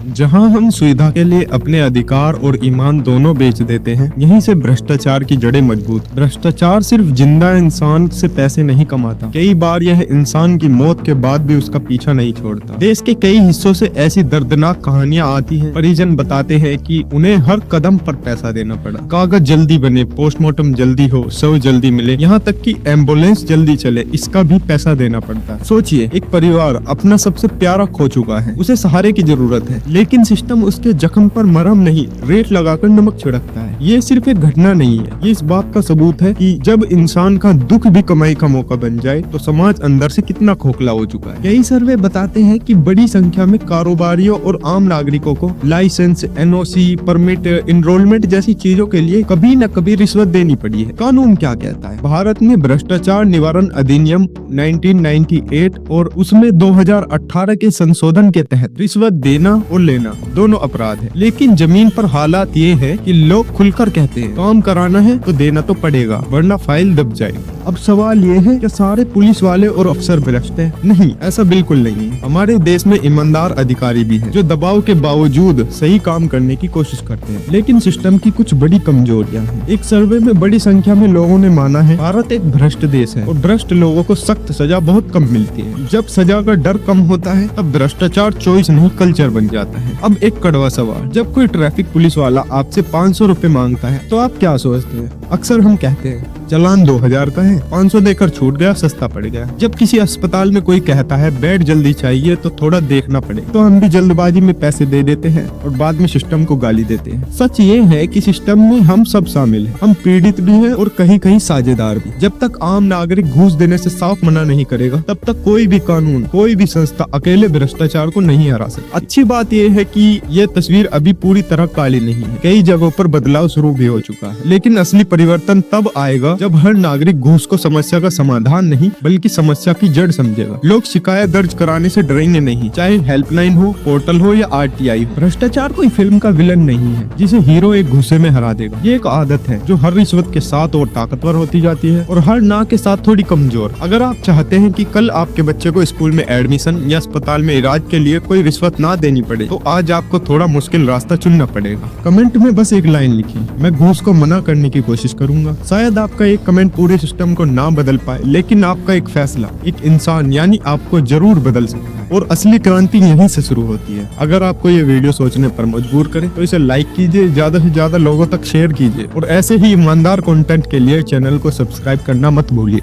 जहां हम सुविधा के लिए अपने अधिकार और ईमान दोनों बेच देते हैं, यहीं से भ्रष्टाचार की जड़ें मजबूत। भ्रष्टाचार सिर्फ जिंदा इंसान से पैसे नहीं कमाता, कई बार यह इंसान की मौत के बाद भी उसका पीछा नहीं छोड़ता। देश के कई हिस्सों से ऐसी दर्दनाक कहानियां आती हैं। परिजन बताते हैं कि उन्हें हर कदम पर पैसा देना पड़ा। कागज जल्दी बने, पोस्टमार्टम जल्दी हो, शव जल्दी मिले, यहाँ तक कि एम्बुलेंस जल्दी चले, इसका भी पैसा देना पड़ता है। सोचिए, एक परिवार अपना सबसे प्यारा खो चुका है, उसे सहारे की जरूरत है, लेकिन सिस्टम उसके जख्म पर मरहम नहीं, रेत लगाकर नमक छिड़कता है। ये सिर्फ एक घटना नहीं है, ये इस बात का सबूत है कि जब इंसान का दुख भी कमाई का मौका बन जाए तो समाज अंदर से कितना खोखला हो चुका है। कई सर्वे बताते हैं कि बड़ी संख्या में कारोबारियों और आम नागरिकों को लाइसेंस, एनओसी, परमिट, इनरोलमेंट जैसी चीजों के लिए कभी न कभी रिश्वत देनी पड़ी है। कानून क्या कहता है? भारत में भ्रष्टाचार निवारण अधिनियम 1998 और उसमें 2018 के संशोधन के तहत रिश्वत देना और लेना दोनों अपराध है। लेकिन जमीन पर हालात ये है कि लोग खुलकर कहते हैं काम कराना है तो देना तो पड़ेगा, वरना फाइल दब जाएगी। अब सवाल ये है कि सारे पुलिस वाले और अफसर भ्रष्ट हैं? नहीं, ऐसा बिल्कुल नहीं है। हमारे देश में ईमानदार अधिकारी भी हैं, जो दबाव के बावजूद सही काम करने की कोशिश करते हैं। लेकिन सिस्टम की कुछ बड़ी कमजोरियां हैं। एक सर्वे में बड़ी संख्या में लोगों ने माना है भारत एक भ्रष्ट देश है और भ्रष्ट लोगों को सख्त सजा बहुत कम मिलती है। जब सजा का डर कम होता है तब भ्रष्टाचार चॉइस नहीं कल्चर बन जाता है। अब एक कड़वा सवाल, जब कोई ट्रैफिक पुलिस वाला आपसे 500 रुपए मांगता है तो आप क्या सोचते हैं? अक्सर हम कहते हैं चालान 2000 का है, 500 देकर छूट गया, सस्ता पड़ गया। जब किसी अस्पताल में कोई कहता है बेड जल्दी चाहिए तो थोड़ा देखना पड़ेगा, तो हम भी जल्दबाजी में पैसे दे देते हैं और बाद में सिस्टम को गाली देते हैं। सच ये है कि सिस्टम में हम सब शामिल हैं, हम पीड़ित भी हैं और कहीं कहीं साझेदार भी। जब तक आम नागरिक घूस देने से साफ मना नहीं करेगा, तब तक कोई भी कानून, कोई भी संस्था अकेले भ्रष्टाचार को नहीं हरा सकती। अच्छी बात यह है कि ये तस्वीर अभी पूरी तरह काली नहीं है, कई जगहों पर बदलाव शुरू भी हो चुका है। लेकिन असली परिवर्तन तब आएगा जब हर नागरिक घूस को समस्या का समाधान नहीं बल्कि समस्या की जड़ समझेगा। लोग शिकायत दर्ज कराने से डरेंगे नहीं, चाहे हेल्पलाइन हो, पोर्टल हो या आरटीआई हो। भ्रष्टाचार कोई फिल्म का विलन नहीं है जिसे हीरो एक घूसे में हरा देगा। ये एक आदत है जो हर रिश्वत के साथ और ताकतवर होती जाती है और हर ना के साथ थोड़ी कमजोर। अगर आप चाहते हैं कि कल आपके बच्चे को स्कूल में एडमिशन या अस्पताल में इलाज के लिए कोई रिश्वत ना देनी पड़े, तो आज आपको थोड़ा मुश्किल रास्ता चुनना पड़ेगा। कमेंट में बस एक लाइन लिखिए, मैं घूस को मना करने की कोशिश करूंगा। शायद आपका एक कमेंट पूरे सिस्टम को ना बदल पाए, लेकिन आपका एक फैसला एक इंसान यानी आपको जरूर बदल सकता है। और असली क्रांति यहीं से शुरू होती है। अगर आपको ये वीडियो सोचने पर मजबूर करे तो इसे लाइक कीजिए, ज्यादा से ज्यादा लोगों तक शेयर कीजिए और ऐसे ही ईमानदार कंटेंट के लिए चैनल को सब्सक्राइब करना मत भूलिए।